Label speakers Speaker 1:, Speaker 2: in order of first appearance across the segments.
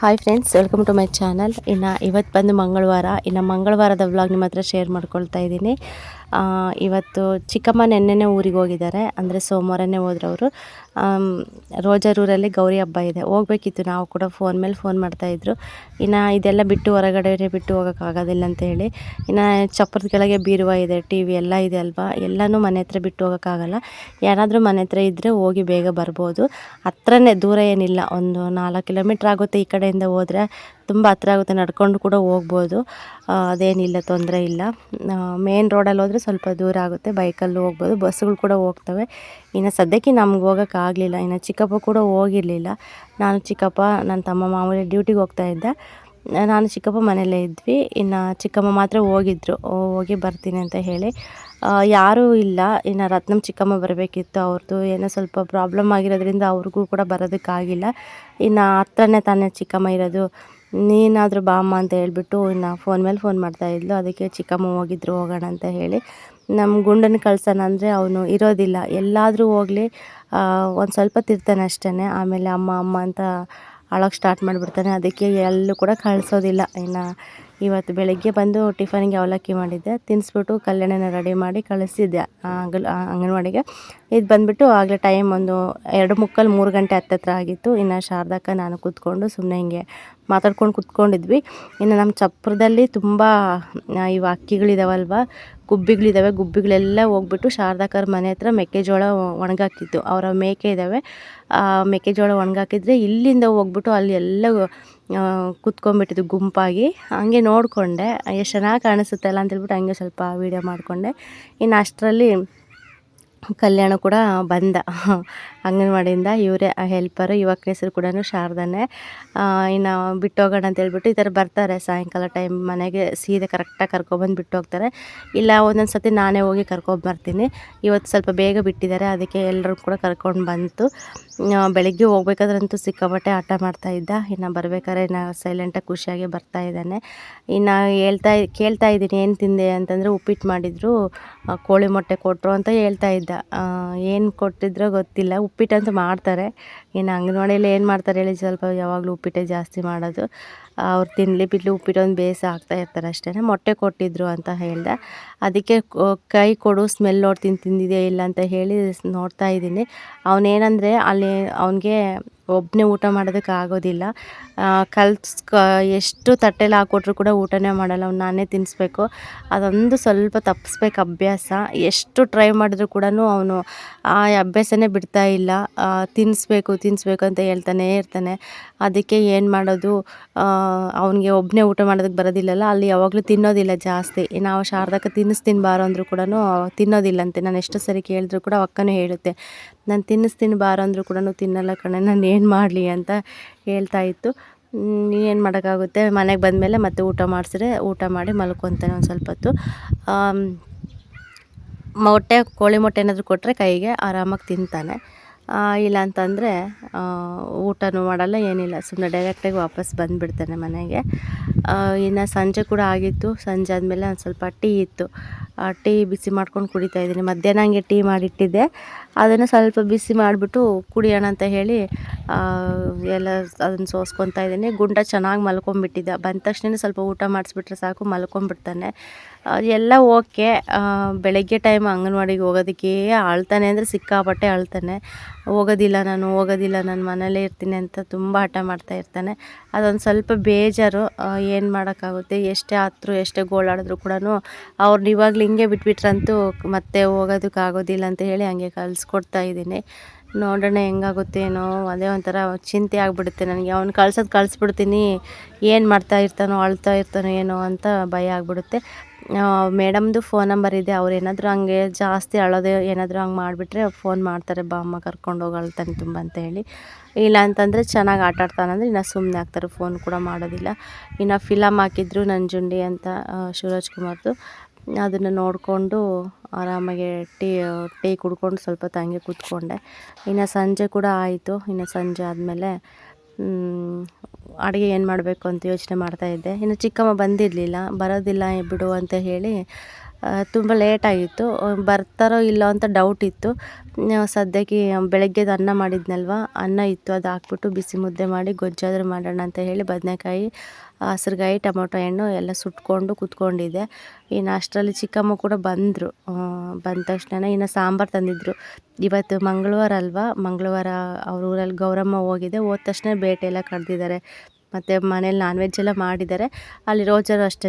Speaker 1: Hi friends, welcome to my channel. ಇವತ್ತು ಬಂದು ಮಂಗಳವಾರ. ಮಂಗಳವಾರದ ವ್ಲಾಗ್ ನಿಮ್ಮ ಹತ್ರ ಶೇರ್ ಮಾಡ್ಕೊಳ್ತಾ ಇದ್ದೀನಿ. ಇವತ್ತು ಚಿಕ್ಕಮ್ಮ ನೆನ್ನೆನೇ ಊರಿಗೆ ಹೋಗಿದ್ದಾರೆ, ಅಂದರೆ ಸೋಮವಾರನೇ ಹೋದ್ರು ಅವರು. ರೋಜರೂರಲ್ಲಿ ಗೌರಿ ಹಬ್ಬ ಇದೆ, ಹೋಗ್ಬೇಕಿತ್ತು. ನಾವು ಕೂಡ ಫೋನ್ ಮೇಲೆ ಫೋನ್ ಮಾಡ್ತಾಯಿದ್ರು. ಇದೆಲ್ಲ ಬಿಟ್ಟು ಹೊರಗಡೆ ಬಿಟ್ಟು ಹೋಗೋಕ್ಕಾಗೋದಿಲ್ಲ ಅಂತ ಹೇಳಿ. ಚಪ್ಪರದ ಕೆಳಗೆ ಬೀರುವ ಇದೆ, ಟಿ ವಿ ಎಲ್ಲ ಇದೆ ಅಲ್ವಾ, ಎಲ್ಲನೂ ಮನೆ ಹತ್ರ ಬಿಟ್ಟು ಹೋಗೋಕ್ಕಾಗಲ್ಲ. ಯಾರಾದರೂ ಮನೆ ಹತ್ರ ಇದ್ದರೆ ಹೋಗಿ ಬೇಗ ಬರ್ಬೋದು. ಹತ್ರನೇ, ದೂರ ಏನಿಲ್ಲ, ಒಂದು 4 ಕಿಲೋಮೀಟ್ರ್ ಆಗುತ್ತೆ. ಈ ಕಡೆಯಿಂದ ಹೋದರೆ ತುಂಬ ಹತ್ರ ಆಗುತ್ತೆ, ನಡ್ಕೊಂಡು ಕೂಡ ಹೋಗ್ಬೋದು. ಅದೇನಿಲ್ಲ, ತೊಂದರೆ ಇಲ್ಲ. ಮೇನ್ ರೋಡಲ್ಲಿ ಹೋದರೆ ಸ್ವಲ್ಪ ದೂರ ಆಗುತ್ತೆ, ಬೈಕಲ್ಲೂ ಹೋಗ್ಬೋದು, ಬಸ್ಸುಗಳು ಕೂಡ ಹೋಗ್ತವೆ. ಸದ್ಯಕ್ಕೆ ನಮ್ಗೆ ಹೋಗೋಕ್ಕಾಗಲಿಲ್ಲ. ಚಿಕ್ಕಪ್ಪ ಕೂಡ ಹೋಗಿರಲಿಲ್ಲ. ನಾನು, ಚಿಕ್ಕಪ್ಪ, ನನ್ನ ತಮ್ಮ ಮಾಮೂಲಿ ಡ್ಯೂಟಿಗೆ ಹೋಗ್ತಾ ಇದ್ದೆ. ನಾನು ಚಿಕ್ಕಪ್ಪ ಮನೆಯಲ್ಲೇ ಇದ್ವಿ. ಚಿಕ್ಕಮ್ಮ ಮಾತ್ರ ಹೋಗಿದ್ರು, ಹೋಗಿ ಬರ್ತೀನಿ ಅಂತ ಹೇಳಿ. ಯಾರೂ ಇಲ್ಲ. ರತ್ನಮ್ಮ ಚಿಕ್ಕಮ್ಮ ಬರಬೇಕಿತ್ತು. ಅವ್ರದ್ದು ಏನೋ ಸ್ವಲ್ಪ ಪ್ರಾಬ್ಲಮ್ ಆಗಿರೋದ್ರಿಂದ ಅವ್ರಿಗೂ ಕೂಡ ಬರೋದಕ್ಕಾಗಿಲ್ಲ. ಹತ್ರನೇ ತಾನೇ ಚಿಕ್ಕಮ್ಮ ಇರೋದು, ನೀನಾದರೂ ಬಾ ಅಮ್ಮ ಅಂತ ಹೇಳ್ಬಿಟ್ಟು ಫೋನ್ ಮೇಲೆ ಫೋನ್ ಮಾಡ್ತಾಯಿದ್ಲು. ಅದಕ್ಕೆ ಚಿಕ್ಕಮ್ಮ ಹೋಗಿದ್ರು, ಹೋಗೋಣ ಅಂತ ಹೇಳಿ. ನಮ್ಮ ಗುಂಡನ್ನು ಕಳ್ಸೋಣ ಅಂದರೆ ಅವನು ಇರೋದಿಲ್ಲ. ಎಲ್ಲಾದರೂ ಹೋಗಲಿ ಒಂದು ಸ್ವಲ್ಪ ತಿರ್ತಾನೆ ಅಷ್ಟೇ, ಆಮೇಲೆ ಅಮ್ಮ ಅಮ್ಮ ಅಂತ ಅಳೋಕ್ಕೆ ಸ್ಟಾರ್ಟ್ ಮಾಡಿಬಿಡ್ತಾನೆ. ಅದಕ್ಕೆ ಎಲ್ಲೂ ಕೂಡ ಕಳಿಸೋದಿಲ್ಲ. ಇವತ್ತು ಬೆಳಗ್ಗೆ ಬಂದು ಟಿಫನ್ಗೆ ಅವಲಕ್ಕಿ ಮಾಡಿದ್ದೆ, ತಿನ್ನಿಸ್ಬಿಟ್ಟು ಕಲ್ಯಾಣನ ರೆಡಿ ಮಾಡಿ ಕಳಿಸಿದ್ದೆ ಅಂಗನವಾಡಿಗೆ. ಇದು ಬಂದುಬಿಟ್ಟು ಆಗಲೇ ಟೈಮ್ ಒಂದು 2:45, 3 ಗಂಟೆ ಹತ್ತತ್ರ ಆಗಿತ್ತು. ಶಾರದಕ್ಕ ನಾನು ಕೂತ್ಕೊಂಡು ಸುಮ್ಮನೆ ಹಿಂಗೆ ಮಾತಾಡ್ಕೊಂಡು ಕೂತ್ಕೊಂಡಿದ್ವಿ. ನಮ್ಮ ಚಪ್ಪರದಲ್ಲಿ ತುಂಬ ಇವು ಅಕ್ಕಿಗಳಿದಾವಲ್ವ, ಗುಬ್ಬಿಗಳಿದ್ದಾವೆ. ಗುಬ್ಬಿಗಳೆಲ್ಲ ಹೋಗ್ಬಿಟ್ಟು ಶಾರದಕ್ಕರ ಮನೆ ಹತ್ರ ಮೆಕ್ಕೆಜೋಳ ಒಣಗಾಕಿತ್ತು. ಅವರ ಮೇಕೆ ಇದ್ದಾವೆ, ಮೆಕ್ಕೆಜೋಳ ಒಣಗಾಕಿದ್ರೆ ಇಲ್ಲಿಂದ ಹೋಗ್ಬಿಟ್ಟು ಅಲ್ಲಿ ಎಲ್ಲ ಕುತ್ಕೊಂಡ್ಬಿಟ್ಟಿದ್ದು ಗುಂಪಾಗಿ. ಹಂಗೆ ನೋಡಿಕೊಂಡೆ, ಎಷ್ಟು ಚೆನ್ನಾಗಿ ಕಾಣಿಸುತ್ತಲ್ಲ ಅಂತೇಳ್ಬಿಟ್ಟು ಹಂಗೆ ಸ್ವಲ್ಪ ವೀಡಿಯೋ ಮಾಡಿಕೊಂಡೆ. ಅಷ್ಟರಲ್ಲಿ ಕಲ್ಯಾಣ ಕೂಡ ಬಂದ ಅಂಗನವಾಡಿಯಿಂದ. ಇವರೇ ಹೆಲ್ಪರು, ಯುವಕ ಹೆಸರು ಕೂಡ ಶಾರದನೇ. ಬಿಟ್ಟೋಗೋಣ ಅಂತ ಹೇಳ್ಬಿಟ್ಟು ಈ ಥರ ಬರ್ತಾರೆ ಸಾಯಂಕಾಲ ಟೈಮ್ ಮನೆಗೆ, ಸೀದಾ ಕರೆಕ್ಟಾಗಿ ಕರ್ಕೊಬಂದು ಬಿಟ್ಟು ಹೋಗ್ತಾರೆ. ಇಲ್ಲ ಒಂದೊಂದು ಸತಿ ನಾನೇ ಹೋಗಿ ಕರ್ಕೊಂಬರ್ತೀನಿ. ಇವತ್ತು ಸ್ವಲ್ಪ ಬೇಗ ಬಿಟ್ಟಿದ್ದಾರೆ, ಅದಕ್ಕೆ ಎಲ್ಲರೂ ಕೂಡ ಕರ್ಕೊಂಡು ಬಂತು. ಬೆಳಗ್ಗೆ ಹೋಗ್ಬೇಕಾದ್ರಂತೂ ಸಿಕ್ಕಾಪಟ್ಟೆ ಆಟ ಮಾಡ್ತಾಯಿದ್ದ. ಬರ್ಬೇಕಾದ್ರೆ ಸೈಲೆಂಟಾಗಿ ಖುಷಿಯಾಗಿ ಬರ್ತಾಯಿದ್ದಾನೆ. ಕೇಳ್ತಾ ಇದ್ದೀನಿ ಏನು ತಿಂದೆ ಅಂತಂದರೆ ಉಪ್ಪಿಟ್ಟು ಮಾಡಿದರು, ಕೋಳಿ ಮೊಟ್ಟೆ ಕೊಟ್ಟರು ಅಂತ ಹೇಳ್ತಾ ಇದ್ದ. ಏನು ಕೊಟ್ಟಿದ್ರೋ ಗೊತ್ತಿಲ್ಲ. ಉಪ್ಪಿಟ್ಟಂತೂ ಮಾಡ್ತಾರೆ. ಅಂಗನವಾಡಿಯಲ್ಲಿ ಏನು ಮಾಡ್ತಾರೆ ಹೇಳಿ, ಸ್ವಲ್ಪ ಯಾವಾಗಲೂ ಉಪ್ಪಿಟ್ಟೆ ಜಾಸ್ತಿ ಮಾಡೋದು. ಅವ್ರು ತಿನ್ನಲಿ ಬಿಡಲಿ ಉಪ್ಪಿಟ್ಟೊಂದು ಬೇಯಿಸಿ ಹಾಕ್ತಾ ಇರ್ತಾರೆ ಅಷ್ಟೇ. ಮೊಟ್ಟೆ ಕೊಟ್ಟಿದ್ರು ಅಂತ ಹೇಳ್ದೆ. ಅದಕ್ಕೆ ಕೈ ಕೊಡು, ಸ್ಮೆಲ್ ನೋಡ್ತೀನಿ ತಿಂದಿದೆಯಾ ಇಲ್ಲ ಅಂತ ಹೇಳಿ ನೋಡ್ತಾ ಇದ್ದೀನಿ. ಅವನೇನಂದರೆ ಅಲ್ಲಿ ಅವನಿಗೆ ಒಬ್ಬನೇ ಊಟ ಮಾಡೋದಕ್ಕೆ ಆಗೋದಿಲ್ಲ. ಎಷ್ಟು ತಟ್ಟೆಲಿ ಹಾಕ್ಕೊಟ್ರು ಕೂಡ ಊಟನೇ ಮಾಡಲ್ಲ. ನಾನೇ ತಿನ್ನಿಸ್ಬೇಕು. ಅದೊಂದು ಸ್ವಲ್ಪ ತಪ್ಪಿಸ್ಬೇಕು ಅಭ್ಯಾಸ. ಎಷ್ಟು ಟ್ರೈ ಮಾಡಿದ್ರು ಕೂಡ ಅವನು ಆ ಅಭ್ಯಾಸನೇ ಬಿಡ್ತಾ ಇಲ್ಲ. ತಿನ್ನಿಸ್ಬೇಕು ಅಂತ ಹೇಳ್ತಾನೆ ಇರ್ತಾನೆ. ಅದಕ್ಕೆ ಏನು ಮಾಡೋದು, ಅವನಿಗೆ ಒಬ್ಬನೇ ಊಟ ಮಾಡೋದಕ್ಕೆ ಬರೋದಿಲ್ಲಲ್ಲ, ಅಲ್ಲಿ ಯಾವಾಗಲೂ ತಿನ್ನೋದಿಲ್ಲ ಜಾಸ್ತಿ. ನಾವು ಶಾರದಕ್ಕೆ ತಿನ್ನಿಸ್ತೀನಿ ಬಾರೋ ಅಂದರೂ ಕೂಡ ತಿನ್ನೋದಿಲ್ಲಂತೆ. ನಾನು ಎಷ್ಟು ಸರಿ ಕೇಳಿದ್ರು ಕೂಡ ಅಕ್ಕನೂ ಹೇಳುತ್ತೆ, ನಾನು ತಿನ್ನಿಸ್ತೀನಿ ಬಾರೋ ಅಂದರೂ ಕೂಡ ತಿನ್ನಲ್ಲ ಕಣೆ, ನಾನು ಏನು ಮಾಡಲಿ ಅಂತ ಹೇಳ್ತಾ ಇತ್ತು. ಏನು ಮಾಡೋಕ್ಕಾಗುತ್ತೆ. ಮನೆಗೆ ಬಂದಮೇಲೆ ಮತ್ತೆ ಊಟ ಮಾಡಿಸಿದ್ರೆ ಊಟ ಮಾಡಿ ಮಲ್ಕೊತಾನೆ ಒಂದು ಸ್ವಲ್ಪ ಹೊತ್ತು. ಕೋಳಿ ಮೊಟ್ಟೆ ಏನಾದರೂ ಕೊಟ್ಟರೆ ಕೈಗೆ ಆರಾಮಾಗಿ ತಿಂತಾನೆ. ಇಲ್ಲ ಅಂತಂದರೆ ಊಟನೂ ಮಾಡಲ್ಲ, ಏನಿಲ್ಲ, ಸುಮ್ಮನೆ ಡೈರೆಕ್ಟಾಗಿ ವಾಪಸ್ ಬಂದುಬಿಡ್ತಾನೆ ಮನೆಗೆ. ಸಂಜೆ ಕೂಡ ಆಗಿತ್ತು. ಸಂಜೆ ಆದಮೇಲೆ ಒಂದು ಸ್ವಲ್ಪ ಟೀ ಇತ್ತು, ಟೀ ಬಿಸಿ ಮಾಡ್ಕೊಂಡು ಕುಡಿತಾಯಿದ್ದೀನಿ. ಮಧ್ಯಾಹ್ನ ಹಂಗೆ ಟೀ ಮಾಡಿಟ್ಟಿದ್ದೆ, ಅದನ್ನು ಸ್ವಲ್ಪ ಬಿಸಿ ಮಾಡಿಬಿಟ್ಟು ಕುಡಿಯೋಣ ಅಂತ ಹೇಳಿ ಎಲ್ಲ ಅದನ್ನು ಸೋಸ್ಕೊತಾ ಇದ್ದೀನಿ. ಗುಂಡ ಚೆನ್ನಾಗಿ ಮಲ್ಕೊಂಡ್ಬಿಟ್ಟಿದ್ದ. ಬಂದ ತಕ್ಷಣ ಸ್ವಲ್ಪ ಊಟ ಮಾಡಿಸ್ಬಿಟ್ರೆ ಸಾಕು, ಮಲ್ಕೊಂಡ್ಬಿಡ್ತಾನೆ. ಎಲ್ಲ ಓಕೆ. ಬೆಳಗ್ಗೆ ಟೈಮ್ ಅಂಗನವಾಡಿಗೆ ಹೋಗೋದಕ್ಕೆ ಅಳ್ತಾನೆ, ಅಂದರೆ ಸಿಕ್ಕಾಪಟ್ಟೆ ಅಳ್ತಾನೆ. ಹೋಗೋದಿಲ್ಲ ನಾನು ಮನೇಲೇ ಇರ್ತೀನಿ ಅಂತ ತುಂಬ ಹಠ ಮಾಡ್ತಾ ಇರ್ತಾನೆ. ಅದೊಂದು ಸ್ವಲ್ಪ ಬೇಜಾರು. ಏನು ಮಾಡೋಕ್ಕಾಗುತ್ತೆ, ಎಷ್ಟೇ ಹತ್ರ ಎಷ್ಟೇ ಗೋಳಾಡಿದ್ರು ಕೂಡ ಅವ್ರನ್ನ ಇವಾಗಲೂ ಹಿಂಗೆ ಬಿಟ್ಬಿಟ್ರಂತೂ ಮತ್ತೆ ಹೋಗೋದಕ್ಕಾಗೋದಿಲ್ಲ ಅಂತ ಹೇಳಿ ಹಂಗೆ ಕಳಿಸ್ಕೊಡ್ತಾ ಇದ್ದೀನಿ. ನೋಡೋಣ ಹೆಂಗಾಗುತ್ತೇನೋ, ಅದೇ ಒಂಥರ ಚಿಂತೆ ಆಗಿಬಿಡುತ್ತೆ ನನಗೆ. ಅವ್ನು ಕಳಿಸ್ಬಿಡ್ತೀನಿ, ಏನು ಮಾಡ್ತಾ ಇರ್ತಾನೋ, ಅಳ್ತಾ ಇರ್ತಾನೋ ಏನೋ ಅಂತ ಭಯ ಆಗಿಬಿಡುತ್ತೆ. ಮೇಡಮ್ದು ಫೋನ್ ನಂಬರ್ ಇದೆ, ಅವ್ರು ಏನಾದರೂ ಹಂಗೆ ಜಾಸ್ತಿ ಅಳೋದು ಏನಾದರೂ ಹಂಗೆ ಮಾಡಿಬಿಟ್ರೆ ಫೋನ್ ಮಾಡ್ತಾರೆ, ಬಾ ಅಮ್ಮ ಕರ್ಕೊಂಡೋಗಿ ಅಳ್ತಾನೆ ತುಂಬ ಅಂತ ಹೇಳಿ. ಇಲ್ಲ ಅಂತಂದರೆ ಚೆನ್ನಾಗಿ ಆಟ ಆಡ್ತಾನಂದರೆ ಸುಮ್ಮನೆ ಆಗ್ತಾರೆ, ಫೋನ್ ಕೂಡ ಮಾಡೋದಿಲ್ಲ. ಫಿಲಮ್ ಹಾಕಿದ್ರು ನಂಜುಂಡಿ ಅಂತ, ಶಿವರಾಜ್ ಕುಮಾರ್ದು. ಅದನ್ನು ನೋಡಿಕೊಂಡು ಆರಾಮಾಗಿ ಟೀ ಕುಡ್ಕೊಂಡು ಸ್ವಲ್ಪ ಹಂಗೆ ಕೂತ್ಕೊಂಡೆ. ಸಂಜೆ ಕೂಡ ಆಯಿತು. ಸಂಜೆ ಆದಮೇಲೆ ಅಡುಗೆ ಏನು ಮಾಡಬೇಕು ಅಂತ ಯೋಚನೆ ಮಾಡ್ತಾಯಿದ್ದೆ. ಚಿಕ್ಕಮ್ಮ ಬಂದಿರಲಿಲ್ಲ, ಬರೋದಿಲ್ಲ ಬಿಡು ಅಂತ ಹೇಳಿ ತುಂಬ ಲೇಟಾಗಿತ್ತು. ಬರ್ತಾರೋ ಇಲ್ಲೋ ಅಂತ ಡೌಟ್ ಇತ್ತು. ಸದ್ಯಕ್ಕೆ ಬೆಳಗ್ಗೆದು ಅನ್ನ ಮಾಡಿದ್ನಲ್ವ, ಅನ್ನ ಇತ್ತು, ಅದು ಹಾಕ್ಬಿಟ್ಟು ಬಿಸಿ ಮುದ್ದೆ ಮಾಡಿ ಗೊಜ್ಜಾದರೂ ಮಾಡೋಣ ಅಂತ ಹೇಳಿ ಬದನೆಕಾಯಿ, ಹಸ್ರುಗಾಯಿ, ಟೊಮೊಟೊ ಹಣ್ಣು ಎಲ್ಲ ಸುಟ್ಕೊಂಡು ಕೂತ್ಕೊಂಡಿದ್ದೆ. ಇನ್ನು ಅಷ್ಟರಲ್ಲಿ ಚಿಕ್ಕಮ್ಮ ಕೂಡ ಬಂದರು. ಬಂದ ತಕ್ಷಣ ಇನ್ನು ಸಾಂಬಾರು ತಂದಿದ್ದರು. ಇವತ್ತು ಮಂಗಳವಾರ ಅಲ್ವಾ, ಮಂಗಳವಾರ ಅವ್ರ ಊರಲ್ಲಿ ಗೌರಮ್ಮ ಹೋಗಿದೆ. ಹೋದ ತಕ್ಷಣ ಬೇಟೆ ಎಲ್ಲ ಕಡ್ದಿದ್ದಾರೆ. ಮತ್ತು ಮನೇಲಿ ನಾನ್ ವೆಜ್ ಎಲ್ಲ ಮಾಡಿದ್ದಾರೆ. ಅಲ್ಲಿ ರೋಜರು ಅಷ್ಟೇ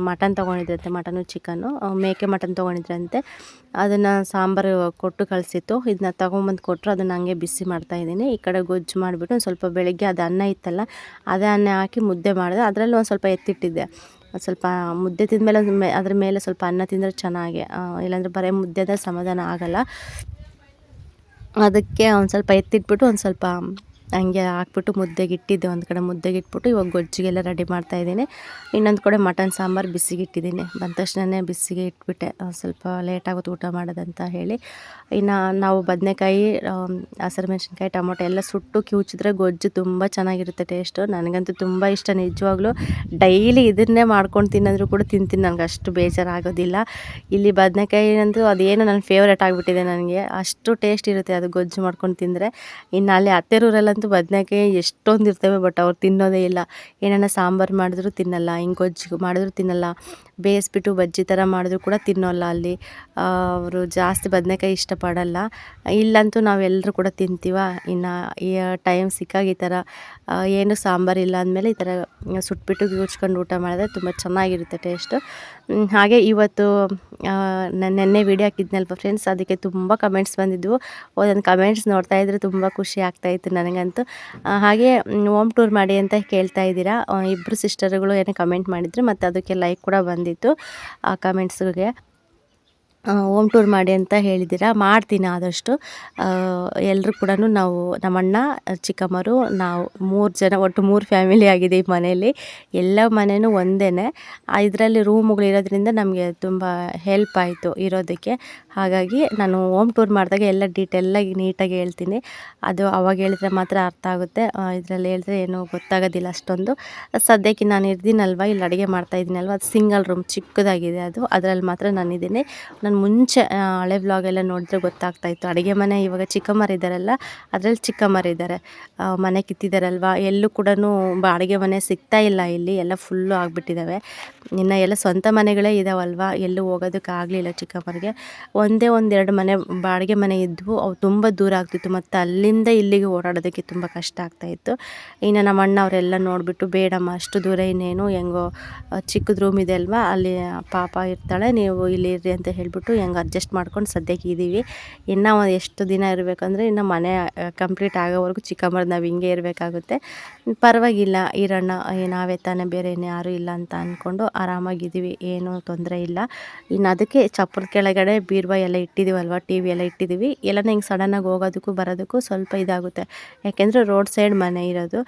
Speaker 1: ಮಟನ್ ತೊಗೊಂಡಿದ್ರಂತೆ, ಮಟನು ಚಿಕನ್ನು, ಮೇಕೆ ಮಟನ್ ತೊಗೊಂಡಿದ್ರಂತೆ. ಅದನ್ನು ಸಾಂಬಾರು ಕೊಟ್ಟು ಕಳಿಸಿತ್ತು. ಇದನ್ನ ತೊಗೊಂಬಂದು ಕೊಟ್ಟರು, ಅದನ್ನು ಹಂಗೆ ಬಿಸಿ ಮಾಡ್ತಾಯಿದ್ದೀನಿ. ಈ ಕಡೆ ಗೊಜ್ಜು ಮಾಡಿಬಿಟ್ಟು ಒಂದು ಸ್ವಲ್ಪ ಬೆಳಗ್ಗೆ ಅದು ಅನ್ನ ಇತ್ತಲ್ಲ, ಅದೇ ಅನ್ನ ಹಾಕಿ ಮುದ್ದೆ ಮಾಡಿದೆ. ಅದರಲ್ಲಿ ಒಂದು ಸ್ವಲ್ಪ ಎತ್ತಿಟ್ಟಿದ್ದೆ. ಸ್ವಲ್ಪ ಮುದ್ದೆ ತಿಂದಮೇಲೆ ಅದ್ರ ಮೇಲೆ ಸ್ವಲ್ಪ ಅನ್ನ ತಿಂದರೆ ಚೆನ್ನಾಗಿ, ಇಲ್ಲಾಂದರೆ ಬರೀ ಮುದ್ದೆದ ಸಮಾಧಾನ ಆಗೋಲ್ಲ. ಅದಕ್ಕೆ ಒಂದು ಸ್ವಲ್ಪ ಎತ್ತಿಟ್ಬಿಟ್ಟು ಒಂದು ಸ್ವಲ್ಪ ಹಂಗೆ ಹಾಕ್ಬಿಟ್ಟು ಮುದ್ದೆಗೆ ಇಟ್ಟಿದ್ದೆ. ಒಂದು ಕಡೆ ಮುದ್ದೆಗೆ ಇಟ್ಬಿಟ್ಟು ಇವಾಗ ಗೊಜ್ಜಿಗೆಲ್ಲ ರೆಡಿ ಮಾಡ್ತಾಯಿದ್ದೀನಿ. ಇನ್ನೊಂದು ಕಡೆ ಮಟನ್ ಸಾಂಬಾರು ಬಿಸಿಗೆ ಇಟ್ಟಿದ್ದೀನಿ. ಬಂದ ತಕ್ಷಣವೇ ಬಿಸಿಗೆ ಇಟ್ಬಿಟ್ಟೆ, ಸ್ವಲ್ಪ ಲೇಟಾಗುತ್ತೆ ಊಟ ಮಾಡೋದಂತ ಹೇಳಿ. ಇನ್ನು ನಾವು ಬದನೆಕಾಯಿ, ಹಸಿರು ಮೆಣಸಿನ್ಕಾಯಿ, ಟೊಮೊಟೊ ಎಲ್ಲ ಸುಟ್ಟು ಕಿವುಚಿದ್ರೆ ಗೊಜ್ಜು ತುಂಬ ಚೆನ್ನಾಗಿರುತ್ತೆ ಟೇಸ್ಟು. ನನಗಂತೂ ತುಂಬ ಇಷ್ಟ ನಿಜವಾಗ್ಲೂ. ಡೈಲಿ ಇದನ್ನೇ ಮಾಡ್ಕೊಂಡು ತಿನ್ನೋದ್ರು ಕೂಡ ತಿಂತೀನಿ, ನನಗೆ ಅಷ್ಟು ಬೇಜಾರಾಗೋದಿಲ್ಲ. ಇಲ್ಲಿ ಬದನೆಕಾಯಿ ಅಂತೂ ಅದೇನು ನನ್ನ ಫೇವ್ರೇಟ್ ಆಗಿಬಿಟ್ಟಿದೆ ನನಗೆ, ಅಷ್ಟು ಟೇಸ್ಟ್ ಇರುತ್ತೆ ಅದು ಗೊಜ್ಜು ಮಾಡ್ಕೊಂಡು ತಿಂದರೆ. ಇನ್ನು ಅಲ್ಲಿ ಅತ್ತೆರೂರಲ್ಲಂತೂ ಬದನೆಕಾಯಿ ಎಷ್ಟೊಂದು ಇರ್ತವೆ, ಬಟ್ ಅವ್ರು ತಿನ್ನೋದೇ ಇಲ್ಲ. ಏನಾನ ಸಾಂಬಾರು ಮಾಡಿದ್ರು ತಿನ್ನಲ್ಲ, ಹಿಂಗೆ ಗೊಜ್ಜು ಮಾಡಿದ್ರು ತಿನ್ನಲ್ಲ, ಬೇಯಿಸ್ಬಿಟ್ಟು ಬಜ್ಜಿ ಥರ ಮಾಡಿದ್ರು ಕೂಡ ತಿನ್ನೋಲ್ಲ. ಅಲ್ಲಿ ಅವರು ಜಾಸ್ತಿ ಬದನೆಕಾಯಿ ಇಷ್ಟಪಡಲ್ಲ. ಇಲ್ಲಂತೂ ನಾವೆಲ್ಲರೂ ಕೂಡ ತಿಂತೀವ. ಇನ್ನು ಈ ಟೈಮ್ ಸಿಕ್ಕಾಗ ಈ ಥರ ಏನು ಸಾಂಬಾರಿಲ್ಲ ಅಂದಮೇಲೆ ಈ ಥರ ಸುಟ್ಬಿಟ್ಟು ಯೂಚ್ಕೊಂಡು ಊಟ ಮಾಡಿದ್ರೆ ತುಂಬ ಚೆನ್ನಾಗಿರುತ್ತೆ ಟೇಸ್ಟು. ಹಾಗೆ ಇವತ್ತು ನಾನು ನೆನ್ನೆ ವೀಡಿಯೋ ಹಾಕಿದ್ನಲ್ವ ಫ್ರೆಂಡ್ಸ್, ಅದಕ್ಕೆ ತುಂಬ ಕಮೆಂಟ್ಸ್ ಬಂದಿದ್ವು. ಒಂದೊಂದು ಕಮೆಂಟ್ಸ್ ನೋಡ್ತಾ ಇದ್ರೆ ತುಂಬ ಖುಷಿ ಆಗ್ತಾಯಿತ್ತು ನನಗಂತೂ. ಹಾಗೆ ಹೋಮ್ ಟೂರ್ ಮಾಡಿ ಅಂತ ಕೇಳ್ತಾ ಇದ್ದೀರಾ, ಇಬ್ಬರು ಸಿಸ್ಟರ್ಗಳು ಏನೋ ಕಮೆಂಟ್ ಮಾಡಿದ್ರು, ಮತ್ತು ಅದಕ್ಕೆ ಲೈಕ್ ಕೂಡ ಬಂದಿತ್ತು ಆ ಕಮೆಂಟ್ಸ್ಗೆ. ಹೋಮ್ ಟೂರ್ ಮಾಡಿ ಅಂತ ಹೇಳಿದ್ದೀರಾ, ಮಾಡ್ತೀನಿ ಆದಷ್ಟು. ಎಲ್ಲರೂ ಕೂಡ ನಾವು, ನಮ್ಮಣ್ಣ, ಚಿಕ್ಕಮ್ಮರು, ನಾವು 3 ಜನ, ಒಟ್ಟು 3 ಫ್ಯಾಮಿಲಿ ಆಗಿದೆ ಈ ಮನೆಯಲ್ಲಿ. ಎಲ್ಲ ಮನೆಯೂ ಒಂದೇ. ಇದರಲ್ಲಿ ರೂಮುಗಳಿರೋದ್ರಿಂದ ನಮಗೆ ತುಂಬ ಹೆಲ್ಪ್ ಆಯಿತು ಇರೋದಕ್ಕೆ. ಹಾಗಾಗಿ ನಾನು ಹೋಮ್ ಟೂರ್ ಮಾಡಿದಾಗ ಎಲ್ಲ ಡೀಟೇಲಾಗಿ ನೀಟಾಗಿ ಹೇಳ್ತೀನಿ. ಅದು ಅವಾಗ ಹೇಳಿದ್ರೆ ಮಾತ್ರ ಅರ್ಥ ಆಗುತ್ತೆ, ಇದರಲ್ಲಿ ಹೇಳಿದ್ರೆ ಏನೂ ಗೊತ್ತಾಗೋದಿಲ್ಲ ಅಷ್ಟೊಂದು. ಸದ್ಯಕ್ಕೆ ನಾನು ಇರ್ತೀನಲ್ವ, ಇಲ್ಲಿ ಅಡುಗೆ ಮಾಡ್ತಾಯಿದ್ದೀನಲ್ವ, ಅದು ಸಿಂಗಲ್ ರೂಮ್ ಚಿಕ್ಕದಾಗಿದೆ ಅದು, ಅದರಲ್ಲಿ ಮಾತ್ರ ನಾನಿದ್ದೀನಿ. ನಾನು ಮುಂಚೆ ಹಳೆ ವ್ಲಾಗೆಲ್ಲ ನೋಡಿದ್ರೆ ಗೊತ್ತಾಗ್ತಾಯಿತ್ತು. ಅಡುಗೆ ಮನೆ ಇವಾಗ ಚಿಕ್ಕಮ್ಮರಿದ್ದಾರಲ್ಲ, ಅದರಲ್ಲಿ ಚಿಕ್ಕಮ್ಮರಿದ್ದಾರೆ. ಮನೆ ಕಿತ್ತಿದ್ದಾರಲ್ವ, ಎಲ್ಲೂ ಕೂಡ ಬಾಡಿಗೆ ಮನೆ ಸಿಗ್ತಾ ಇಲ್ಲ ಇಲ್ಲಿ, ಎಲ್ಲ ಫುಲ್ಲು ಆಗಿಬಿಟ್ಟಿದ್ದಾವೆ. ಇನ್ನು ಎಲ್ಲ ಸ್ವಂತ ಮನೆಗಳೇ ಇದ್ದಾವಲ್ವ, ಎಲ್ಲೂ ಹೋಗೋದಕ್ಕಾಗಲಿಲ್ಲ ಚಿಕ್ಕಮ್ಮರಿಗೆ. ಒಂದೇ 1-2 ಮನೆ ಬಾಡಿಗೆ ಮನೆ ಇದ್ವು, ಅವು ತುಂಬ ದೂರ ಆಗ್ತಿತ್ತು, ಮತ್ತು ಅಲ್ಲಿಂದ ಇಲ್ಲಿಗೆ ಓಡಾಡೋದಕ್ಕೆ ತುಂಬ ಕಷ್ಟ ಆಗ್ತಾಯಿತ್ತು. ಇನ್ನು ನಮ್ಮ ಅಣ್ಣ ಅವರೆಲ್ಲ ನೋಡಿಬಿಟ್ಟು, ಬೇಡಮ್ಮ ಅಷ್ಟು ದೂರ ಇನ್ನೇನು, ಹೆಂಗೋ ಚಿಕ್ಕದ ರೂಮ್ ಇದೆ ಅಲ್ವಾ, ಅಲ್ಲಿ ಪಾಪ ಇರ್ತಾಳೆ, ನೀವು ಇಲ್ಲಿ ಇರ್ರಿ ಅಂತ ಹೇಳ್ಬಿಟ್ಟು ಹೆಂಗೆ ಅಡ್ಜಸ್ಟ್ ಮಾಡ್ಕೊಂಡು ಸದ್ಯಕ್ಕೆ ಇದ್ದೀವಿ. ಇನ್ನು ಎಷ್ಟು ದಿನ ಇರಬೇಕಂದ್ರೆ, ಇನ್ನು ಮನೆ ಕಂಪ್ಲೀಟ್ ಆಗೋವರೆಗೂ ಚಿಕ್ಕಮ್ಮರು ನಾವು ಹಿಂಗೆ ಇರಬೇಕಾಗುತ್ತೆ. ಪರವಾಗಿಲ್ಲ, ಇರೋಣ, ನಾವೇ ತಾನೇ, ಬೇರೆ ಯಾರೂ ಇಲ್ಲ ಅಂತ ಅಂದ್ಕೊಂಡು ಆರಾಮಾಗಿದ್ದೀವಿ, ಏನೂ ತೊಂದರೆ ಇಲ್ಲ. ಇನ್ನು ಅದಕ್ಕೆ ಚಪ್ಪರದ ಕೆಳಗಡೆ ಬೀರುವಾ ಎಲ್ಲ ಇಟ್ಟಿದ್ದೀವಲ್ವ, ಟಿ ವಿ ಎಲ್ಲ ಇಟ್ಟಿದ್ದೀವಿ. ಎಲ್ಲನೂ ಹಿಂಗೆ ಸಡನ್ನಾಗಿ ಹೋಗೋದಕ್ಕೂ ಬರೋದಕ್ಕೂ ಸ್ವಲ್ಪ ಇದಾಗುತ್ತೆ, ಯಾಕೆಂದರೆ ರೋಡ್ ಸೈಡ್ ಮನೆ ಇರೋದು.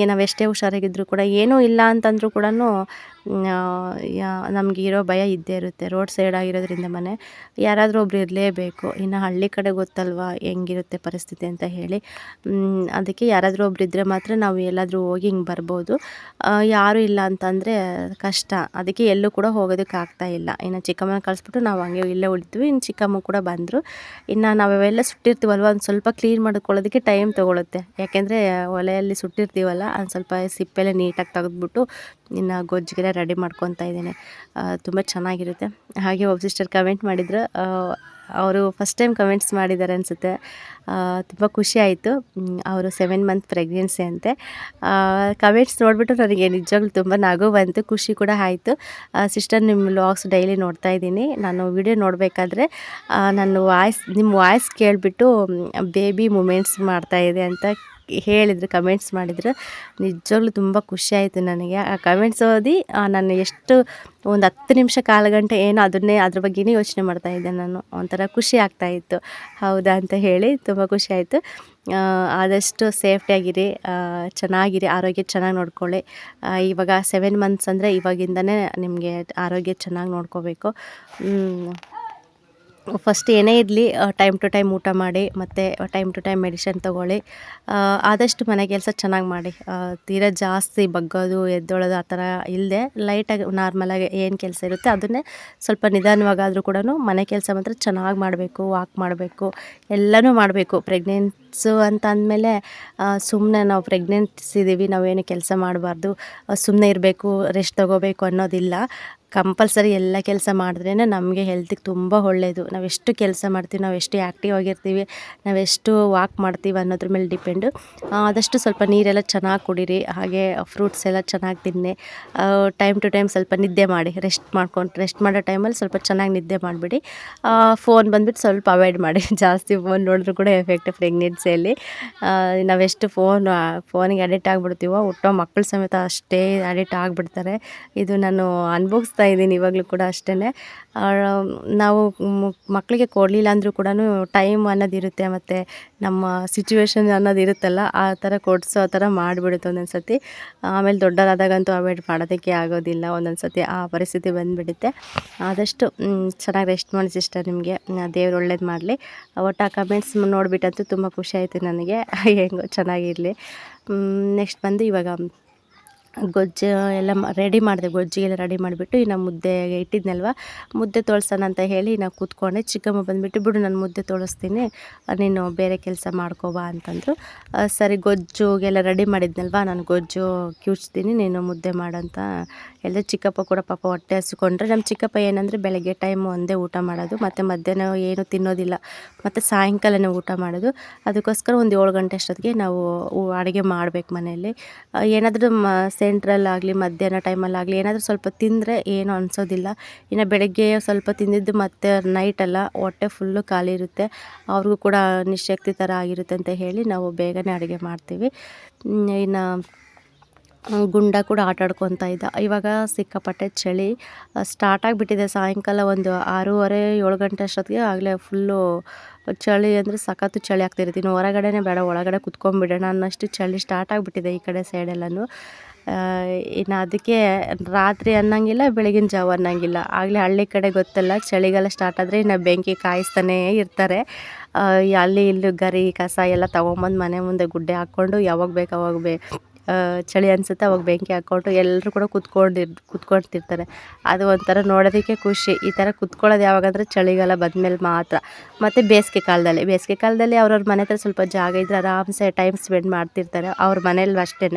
Speaker 1: ನಾವು ಎಷ್ಟೇ ಹುಷಾರಾಗಿದ್ದರೂ ಕೂಡ, ಏನೂ ಇಲ್ಲ ಅಂತಂದರೂ ಕೂಡ ನಮಗೆ ಇರೋ ಭಯ ಇದ್ದೇ ಇರುತ್ತೆ. ರೋಡ್ ಸೈಡ್ ಆಗಿರೋದ್ರಿಂದ ಮನೆ, ಯಾರಾದರೂ ಒಬ್ರು ಇರಲೇಬೇಕು. ಇನ್ನು ಹಳ್ಳಿ ಕಡೆ ಗೊತ್ತಲ್ವ ಹೆಂಗಿರುತ್ತೆ ಪರಿಸ್ಥಿತಿ ಅಂತ ಹೇಳಿ. ಅದಕ್ಕೆ ಯಾರಾದರೂ ಒಬ್ರು ಇದ್ದರೆ ಮಾತ್ರ ನಾವು ಎಲ್ಲಾದರೂ ಹೋಗಿ ಹಿಂಗೆ ಬರ್ಬೋದು. ಯಾರೂ ಇಲ್ಲ ಅಂತಂದರೆ ಕಷ್ಟ, ಅದಕ್ಕೆ ಎಲ್ಲೂ ಕೂಡ ಹೋಗೋದಕ್ಕೆ ಆಗ್ತಾ ಇಲ್ಲ. ಇನ್ನು ಚಿಕ್ಕಮ್ಮನ ಕಳಿಸ್ಬಿಟ್ಟು ನಾವು ಹಂಗೆ ಇಲ್ಲೇ ಉಳಿದ್ವಿ. ಇನ್ನು ಚಿಕ್ಕಮ್ಮ ಕೂಡ ಬಂದರು. ಇನ್ನು ನಾವೆಲ್ಲ ಸುಟ್ಟಿರ್ತೀವಲ್ವ, ಒಂದು ಸ್ವಲ್ಪ ಕ್ಲೀನ್ ಮಾಡ್ಕೊಳ್ಳೋದಕ್ಕೆ ಟೈಮ್ ತೊಗೊಳುತ್ತೆ. ಯಾಕೆಂದರೆ ಒಲೆಯಲ್ಲಿ ಸುಟ್ಟಿರ್ತೀವಲ್ಲ, ಒಂದು ಸ್ವಲ್ಪ ಸಿಪ್ಪೆಲ್ಲ ನೀಟಾಗಿ ತೆಗೆದ್ಬಿಟ್ಟು ಇನ್ನು ಗೊಜ್ಜಿಗೆಲ್ಲ ರೆಡಿ ಮಾಡ್ಕೊತಾ ಇದ್ದೀನಿ. ತುಂಬ ಚೆನ್ನಾಗಿರುತ್ತೆ. ಹಾಗೆ ಒಬ್ಬ ಸಿಸ್ಟರ್ ಕಮೆಂಟ್ ಮಾಡಿದ್ರು, ಅವರು ಫಸ್ಟ್ ಟೈಮ್ ಕಮೆಂಟ್ಸ್ ಮಾಡಿದ್ದಾರೆ ಅನಿಸುತ್ತೆ. ತುಂಬ ಖುಷಿ ಆಯಿತು. ಅವರು 7 ಮಂತ್ ಪ್ರೆಗ್ನೆನ್ಸಿ ಅಂತೆ. ಕಮೆಂಟ್ಸ್ ನೋಡಿಬಿಟ್ಟು ನನಗೆ ನಿಜವಾಗ್ಲೂ ತುಂಬ ನಗು ಬಂತು, ಖುಷಿ ಕೂಡ ಆಯಿತು. ಸಿಸ್ಟರ್, ನಿಮ್ಮ ವ್ಲಾಗ್ಸ್ ಡೈಲಿ ನೋಡ್ತಾ ಇದ್ದೀನಿ. ನಾನು ವಿಡಿಯೋ ನೋಡಬೇಕಾದ್ರೆ ನನ್ನ ನಿಮ್ಮ ವಾಯ್ಸ್ ಕೇಳಿಬಿಟ್ಟು ಬೇಬಿ ಮೂಮೆಂಟ್ಸ್ ಮಾಡ್ತಾಯಿದೆ ಅಂತ ಹೇಳಿದರು, ಕಮೆಂಟ್ಸ್ ಮಾಡಿದರು. ನಿಜವಾಗ್ಲೂ ತುಂಬ ಖುಷಿ ಆಯಿತು ನನಗೆ. ಆ ಕಮೆಂಟ್ಸ್ ಓದಿ ನಾನು ಎಷ್ಟು ಒಂದು 10 ನಿಮಿಷ ಕಾಲ ಗಂಟೆ ಏನೋ ಅದ್ರ ಬಗ್ಗೆನೇ ಯೋಚನೆ ಮಾಡ್ತಾಯಿದ್ದೆ ನಾನು. ಒಂಥರ ಖುಷಿ ಆಗ್ತಾಯಿತ್ತು, ಹೌದಾ ಅಂತ ಹೇಳಿ ತುಂಬ ಖುಷಿ ಆಯಿತು. ಆದಷ್ಟು ಸೇಫ್ಟಿಯಾಗಿರಿ, ಚೆನ್ನಾಗಿರಿ, ಆರೋಗ್ಯ ಚೆನ್ನಾಗಿ ನೋಡ್ಕೊಳ್ಳಿ. ಇವಾಗ 7 ಮಂತ್ಸ್ ಅಂದರೆ ಇವಾಗಿಂದನೇ ನಿಮಗೆ ಆರೋಗ್ಯ ಚೆನ್ನಾಗಿ ನೋಡ್ಕೋಬೇಕು. ಫಸ್ಟ್ ಏನೇ ಇರಲಿ ಟೈಮ್ ಟು ಟೈಮ್ ಊಟ ಮಾಡಿ ಮತ್ತು ಟೈಮ್ ಟು ಟೈಮ್ ಮೆಡಿಷನ್ ತೊಗೊಳ್ಳಿ. ಆದಷ್ಟು ಮನೆ ಕೆಲಸ ಚೆನ್ನಾಗಿ ಮಾಡಿ. ತೀರಾ ಜಾಸ್ತಿ ಬಗ್ಗೋದು ಎದ್ದೇಳೋದು ಆ ಥರ ಇಲ್ಲದೆ ಲೈಟಾಗಿ ನಾರ್ಮಲಾಗಿ ಏನು ಕೆಲಸ ಇರುತ್ತೆ ಅದನ್ನೇ ಸ್ವಲ್ಪ ನಿಧಾನವಾಗಾದರೂ ಕೂಡ ಮನೆ ಕೆಲಸ ಮಾತ್ರ ಚೆನ್ನಾಗಿ ಮಾಡಬೇಕು. ವಾಕ್ ಮಾಡಬೇಕು, ಎಲ್ಲನೂ ಮಾಡಬೇಕು. ಪ್ರೆಗ್ನೆನ್ಸು ಅಂತ ಅಂದಮೇಲೆ ಸುಮ್ಮನೆ ನಾವು ಪ್ರೆಗ್ನೆನ್ಸ್ ಇದ್ದೀವಿ ನಾವೇನು ಕೆಲಸ ಮಾಡಬಾರ್ದು, ಸುಮ್ಮನೆ ಇರಬೇಕು, ರೆಸ್ಟ್ ತೊಗೋಬೇಕು ಅನ್ನೋದಿಲ್ಲ. ಕಂಪಲ್ಸರಿ ಎಲ್ಲ ಕೆಲಸ ಮಾಡಿದ್ರೇ ನಮಗೆ ಹೆಲ್ತಿಗೆ ತುಂಬ ಒಳ್ಳೆಯದು. ನಾವೆಷ್ಟು ಕೆಲಸ ಮಾಡ್ತೀವಿ, ನಾವೆಷ್ಟು ಆ್ಯಕ್ಟಿವ್ ಆಗಿರ್ತೀವಿ, ನಾವೆಷ್ಟು ವಾಕ್ ಮಾಡ್ತೀವಿ ಅನ್ನೋದ್ರ ಮೇಲೆ ಡಿಪೆಂಡು. ಆದಷ್ಟು ಸ್ವಲ್ಪ ನೀರೆಲ್ಲ ಚೆನ್ನಾಗಿ ಕುಡೀರಿ, ಹಾಗೆ ಫ್ರೂಟ್ಸ್ ಎಲ್ಲ ಚೆನ್ನಾಗಿ ತಿನ್ನಿ. ಟೈಮ್ ಟು ಟೈಮ್ ಸ್ವಲ್ಪ ನಿದ್ದೆ ಮಾಡಿ, ರೆಸ್ಟ್ ಮಾಡೋ ಟೈಮಲ್ಲಿ ಸ್ವಲ್ಪ ಚೆನ್ನಾಗಿ ನಿದ್ದೆ ಮಾಡಿಬಿಡಿ. ಫೋನ್ ಬಂದುಬಿಟ್ಟು ಸ್ವಲ್ಪ ಅವಾಯ್ಡ್ ಮಾಡಿ. ಜಾಸ್ತಿ ಫೋನ್ ನೋಡಿದ್ರೂ ಕೂಡ ಎಫೆಕ್ಟ್ ಪ್ರೆಗ್ನೆನ್ಸಿಯಲ್ಲಿ. ನಾವೆಷ್ಟು ಫೋನಿಗೆ ಅಡಿಕ್ಟ್ ಆಗಿಬಿಡ್ತೀವೋ ಹುಟ್ಟೋ ಮಕ್ಕಳು ಸಮೇತ ಅಷ್ಟೇ ಅಡಿಕ್ಟ್ ಆಗಿಬಿಡ್ತಾರೆ. ಇದು ನಾನು ಅನುಭವಿಸ್ತಾ ಇದ್ದೀನಿ ಇವಾಗಲೂ ಕೂಡ ಅಷ್ಟೇ. ನಾವು ಮಕ್ಕಳಿಗೆ ಕೊಡಲಿಲ್ಲ ಅಂದರೂ ಕೂಡ ಟೈಮ್ ಅನ್ನೋದಿರುತ್ತೆ, ಮತ್ತು ನಮ್ಮ ಸಿಚುವೇಶನ್ ಅನ್ನೋದಿರುತ್ತಲ್ಲ, ಆ ಥರ ಕೊಡಿಸೋ ಆ ಥರ ಮಾಡಿಬಿಡುತ್ತೆ ಒಂದೊಂದು ಸತಿ. ಆಮೇಲೆ ದೊಡ್ಡವರಾದಾಗಂತೂ ಅವಾಯ್ಡ್ ಮಾಡೋದಕ್ಕೆ ಆಗೋದಿಲ್ಲ, ಒಂದೊಂದು ಸತಿ ಆ ಪರಿಸ್ಥಿತಿ ಬಂದುಬಿಡುತ್ತೆ. ಆದಷ್ಟು ಚೆನ್ನಾಗಿ ರೆಸ್ಟ್ ಮಾಡಿ ಸಿಸ್ಟರ್, ನಿಮಗೆ ದೇವ್ರು ಒಳ್ಳೇದು ಮಾಡಲಿ. ಒಟ್ಟು ಆ ಕಮೆಂಟ್ಸ್ ನೋಡಿಬಿಟ್ಟಂತೂ ತುಂಬ ಖುಷಿ ಆಯಿತು ನನಗೆ. ಹೆಂಗೋ ಚೆನ್ನಾಗಿರಲಿ. ನೆಕ್ಸ್ಟ್ ಬಂದು ಇವಾಗ ಗೊಜ್ಜು ಎಲ್ಲ ರೆಡಿ ಮಾಡಿದೆ. ಗೊಜ್ಜಿಗೆಲ್ಲ ರೆಡಿ ಮಾಡಿಬಿಟ್ಟು ಇನ್ನು ಮುದ್ದೆಗೆ ಇಟ್ಟಿದ್ನಲ್ವ, ಮುದ್ದೆ ತೋಳ್ಸೋಣ ಅಂತ ಹೇಳಿ ನಾವು ಕೂತ್ಕೊಂಡೆ. ಚಿಕ್ಕಮ್ಮ ಬಂದುಬಿಟ್ಟು ಬಿಡು ನಾನು ಮುದ್ದೆ ತೋಳಿಸ್ತೀನಿ, ನೀನು ಬೇರೆ ಕೆಲಸ ಮಾಡ್ಕೋಬಾ ಅಂತಂದರು. ಸರಿ, ಗೊಜ್ಜುಗೆಲ್ಲ ರೆಡಿ ಮಾಡಿದ್ನಲ್ವ, ನಾನು ಗೊಜ್ಜು ಕಿವುಚ್ತೀನಿ, ನೀನು ಮುದ್ದೆ ಮಾಡಂತ ಹೇಳಿದೆ. ಚಿಕ್ಕಪ್ಪ ಕೂಡ ಪಾಪ ಹೊಟ್ಟೆ ಹಸ್ಕೊಂಡ್ರೆ. ನಮ್ಮ ಚಿಕ್ಕಪ್ಪ ಏನಂದರೆ ಬೆಳಗ್ಗೆ ಟೈಮು ಒಂದೇ ಊಟ ಮಾಡೋದು, ಮತ್ತು ಮಧ್ಯಾಹ್ನ ಏನು ತಿನ್ನೋದಿಲ್ಲ, ಮತ್ತು ಸಾಯಂಕಾಲನೇ ಊಟ ಮಾಡೋದು. ಅದಕ್ಕೋಸ್ಕರ ಒಂದು 7 ಗಂಟೆ ಅಷ್ಟೊತ್ತಿಗೆ ನಾವು ಅಡುಗೆ ಮಾಡಬೇಕು ಮನೆಯಲ್ಲಿ. ಏನಾದರೂ ಸೆಂಟ್ರಲ್ಲಾಗಲಿ ಮಧ್ಯಾಹ್ನ ಟೈಮಲ್ಲಾಗಲಿ ಏನಾದರೂ ಸ್ವಲ್ಪ ತಿಂದರೆ ಏನೂ ಅನಿಸೋದಿಲ್ಲ. ಇನ್ನು ಬೆಳಗ್ಗೆ ಸ್ವಲ್ಪ ತಿಂದಿದ್ದು ಮತ್ತು ನೈಟೆಲ್ಲ ಹೊಟ್ಟೆ ಫುಲ್ಲು ಖಾಲಿ ಇರುತ್ತೆ, ಅವ್ರಿಗೂ ಕೂಡ ನಿಶ್ಶಕ್ತಿ ಥರ ಆಗಿರುತ್ತೆ ಅಂತ ಹೇಳಿ ನಾವು ಬೇಗನೆ ಅಡುಗೆ ಮಾಡ್ತೀವಿ. ಇನ್ನು ಗುಂಡ ಕೂಡ ಆಟಾಡ್ಕೊತಾ ಇದ್ದ. ಇವಾಗ ಸಿಕ್ಕಾಪಟ್ಟೆ ಚಳಿ ಸ್ಟಾರ್ಟ್ ಆಗಿಬಿಟ್ಟಿದೆ. ಸಾಯಂಕಾಲ ಒಂದು 6:30 7 ಗಂಟೆ ಅಷ್ಟೊತ್ತಿಗೆ ಆಗಲೇ ಫುಲ್ಲು ಚಳಿ ಅಂದರೆ ಸಖತ್ತು ಚಳಿ ಆಗ್ತಿರುತ್ತೆ. ಇನ್ನು ಹೊರಗಡೆನೇ ಬೇಡ, ಒಳಗಡೆ ಕುತ್ಕೊಂಡ್ಬಿಡೋಣ ಅನ್ನೋಷ್ಟು ಚಳಿ ಸ್ಟಾರ್ಟ್ ಆಗಿಬಿಟ್ಟಿದೆ ಈ ಕಡೆ ಸೈಡೆಲ್ಲನೂ. ಇನ್ನು ಅದಕ್ಕೆ ರಾತ್ರಿ ಅನ್ನೋಂಗಿಲ್ಲ, ಬೆಳಗಿನ ಜಾವ ಅನ್ನೋಂಗಿಲ್ಲ. ಆಗಲೇ ಹಳ್ಳಿ ಕಡೆ ಗೊತ್ತಲ್ಲ, ಚಳಿಗಾಲ ಸ್ಟಾರ್ಟ್ ಆದರೆ ಇನ್ನು ಬೆಂಕಿ ಕಾಯಿಸ್ತಾನೇ ಇರ್ತಾರೆ. ಅಲ್ಲಿ ಇಲ್ಲಿ ಗರಿ ಕಸ ಎಲ್ಲ ತೊಗೊಂಬಂದು ಮನೆ ಮುಂದೆ ಗುಡ್ಡೆ ಹಾಕ್ಕೊಂಡು ಯಾವಾಗ ಬೇಕು ಅವಾಗ ಚಳಿ ಅನಿಸುತ್ತೆ ಅವಾಗ ಬೆಂಕಿ ಹಾಕ್ಕೊಂಡು ಎಲ್ಲರೂ ಕೂಡ ಕುತ್ಕೊಳ್ತಿರ್ತಾರೆ. ಅದು ಒಂಥರ ನೋಡೋದಕ್ಕೆ ಖುಷಿ. ಈ ಥರ ಕುತ್ಕೊಳ್ಳೋದು ಯಾವಾಗಂದರೆ ಚಳಿಗಾಲ ಬಂದಮೇಲೆ ಮಾತ್ರ. ಮತ್ತು ಬೇಸಿಗೆ ಕಾಲದಲ್ಲಿ ಅವ್ರವ್ರ ಮನೆ ಹತ್ರ ಸ್ವಲ್ಪ ಜಾಗ ಇದ್ದರೆ ಆರಾಮ್ಸೆ ಟೈಮ್ ಸ್ಪೆಂಡ್ ಮಾಡ್ತಿರ್ತಾರೆ. ಅವ್ರ ಮನೇಲಿ ಅಷ್ಟೇ.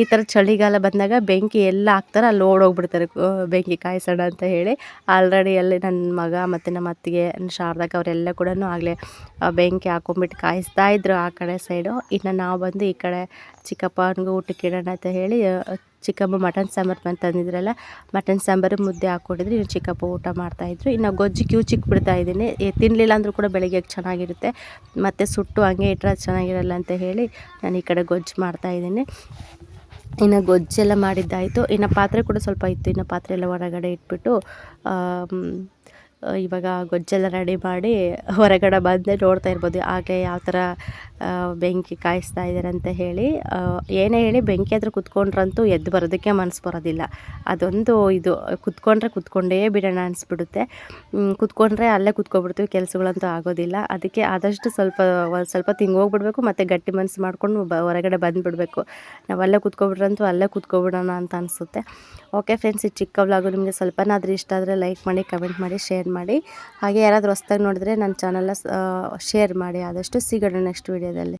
Speaker 1: ಈ ಥರ ಚಳಿಗಾಲ ಬಂದಾಗ ಬೆಂಕಿ ಎಲ್ಲ ಹಾಕ್ತಾರೆ, ಅಲ್ಲಿ ಓಡೋಗ್ಬಿಡ್ತಾರೆ ಬೆಂಕಿ ಕಾಯಿಸೋಣ ಅಂತ ಹೇಳಿ. ಆಲ್ರೆಡಿ ಅಲ್ಲಿ ನನ್ನ ಮಗ ಮತ್ತು ನಮ್ಮ ಅತ್ತಿಗೆ ಶಾರದಕ್ಕ ಅವರೆಲ್ಲ ಕೂಡ ಆಗಲೇ ಬೆಂಕಿ ಹಾಕೊಂಬಿಟ್ಟು ಕಾಯಿಸ್ತಾ ಇದ್ರು ಆ ಕಡೆ ಸೈಡು. ಇನ್ನು ನಾವು ಬಂದು ಈ ಕಡೆ ಚಿಕ್ಕಪ್ಪನಿಗೂ ಊಟಕ್ಕೆ ಇಡೋಣ ಅಂತ ಹೇಳಿ ಚಿಕ್ಕಮ್ಮ ಮಟನ್ ಸಾಂಬಾರು ತಂದಿದ್ರಲ್ಲ, ಮಟನ್ ಸಾಂಬಾರು ಮುದ್ದೆ ಹಾಕ್ಕೊಟ್ಟಿದ್ರು. ಇನ್ನು ಚಿಕ್ಕಪ್ಪ ಊಟ ಮಾಡ್ತಾಯಿದ್ರು. ಇನ್ನು ಗೊಜ್ಜು ಕಿವುಚಿಕ್ ಬಿಡ್ತಾಯಿದ್ದೀನಿ. ತಿನ್ನಲಿಲ್ಲ ಅಂದರೂ ಕೂಡ ಬೆಳಗ್ಗೆ ಚೆನ್ನಾಗಿರುತ್ತೆ, ಮತ್ತು ಸುಟ್ಟು ಹಂಗೆ ಇಟ್ಟರೆ ಚೆನ್ನಾಗಿರಲ್ಲ ಅಂತ ಹೇಳಿ ನಾನು ಈ ಕಡೆ ಗೊಜ್ಜು ಮಾಡ್ತಾಯಿದ್ದೀನಿ. ಇನ್ನು ಗೊಜ್ಜೆಲ್ಲ ಮಾಡಿದ್ದಾಯಿತು. ಇನ್ನು ಪಾತ್ರೆ ಕೂಡ ಸ್ವಲ್ಪ ಇತ್ತು, ಇನ್ನು ಪಾತ್ರೆ ಎಲ್ಲ ಹೊರಗಡೆ ಇಟ್ಬಿಟ್ಟು ಇವಾಗ ಗೊಜ್ಜೆಲ್ಲ ರೆಡಿ ಮಾಡಿ ಹೊರಗಡೆ ಬಂದೆ. ನೋಡ್ತಾ ಇರ್ಬೋದು ಆಗಲೇ ಯಾವ ಥರ ಬೆಂಕಿ ಕಾಯಿಸ್ತಾ ಇದ್ದಾರೆ ಅಂತ ಹೇಳಿ. ಏನೇ ಹೇಳಿ ಬೆಂಕಿ ಹತ್ರ ಕುತ್ಕೊಂಡ್ರಂತೂ ಎದ್ದು ಬರೋದಕ್ಕೆ ಮನಸ್ಸು ಬರೋದಿಲ್ಲ. ಅದೊಂದು ಇದು, ಕುತ್ಕೊಂಡೇ ಬಿಡೋಣ ಅನಿಸ್ಬಿಡುತ್ತೆ. ಕುತ್ಕೊಂಡ್ರೆ ಅಲ್ಲೇ ಕುತ್ಕೊಬಿಡ್ತೀವಿ, ಕೆಲಸಗಳಂತೂ ಆಗೋದಿಲ್ಲ. ಅದಕ್ಕೆ ಆದಷ್ಟು ಒಂದು ಸ್ವಲ್ಪ ತಿಂಗೋಗ್ಬಿಡ್ಬೇಕು, ಮತ್ತು ಗಟ್ಟಿ ಮನಸ್ಸು ಮಾಡಿಕೊಂಡು ಹೊರಗಡೆ ಬಂದುಬಿಡಬೇಕು. ನಾವು ಅಲ್ಲೇ ಕುತ್ಕೊಬಿಟ್ರಂತೂ ಅಲ್ಲೇ ಕುತ್ಕೊಬಿಡೋಣ ಅಂತ ಅನಿಸುತ್ತೆ. ಓಕೆ ಫ್ರೆಂಡ್ಸ್, ಈ ಚಿಕ್ಕ ವ್ಲಾಗು ನಿಮಗೆ ಸ್ವಲ್ಪನಾದರೂ ಇಷ್ಟ ಆದರೆ ಲೈಕ್ ಮಾಡಿ, ಕಮೆಂಟ್ ಮಾಡಿ, ಶೇರ್ ಮಾಡಿ. ಹಾಗೆ ಯಾರಾದರೂ ಹೊಸ್ದಾಗಿ ನೋಡಿದ್ರೆ ನನ್ನ ಚಾನಲ್ನ ಶೇರ್ ಮಾಡಿ. ಆದಷ್ಟು ಸಿಗೋಣ ನೆಕ್ಸ್ಟ್ ವೀಡಿಯೋದಲ್ಲಿ.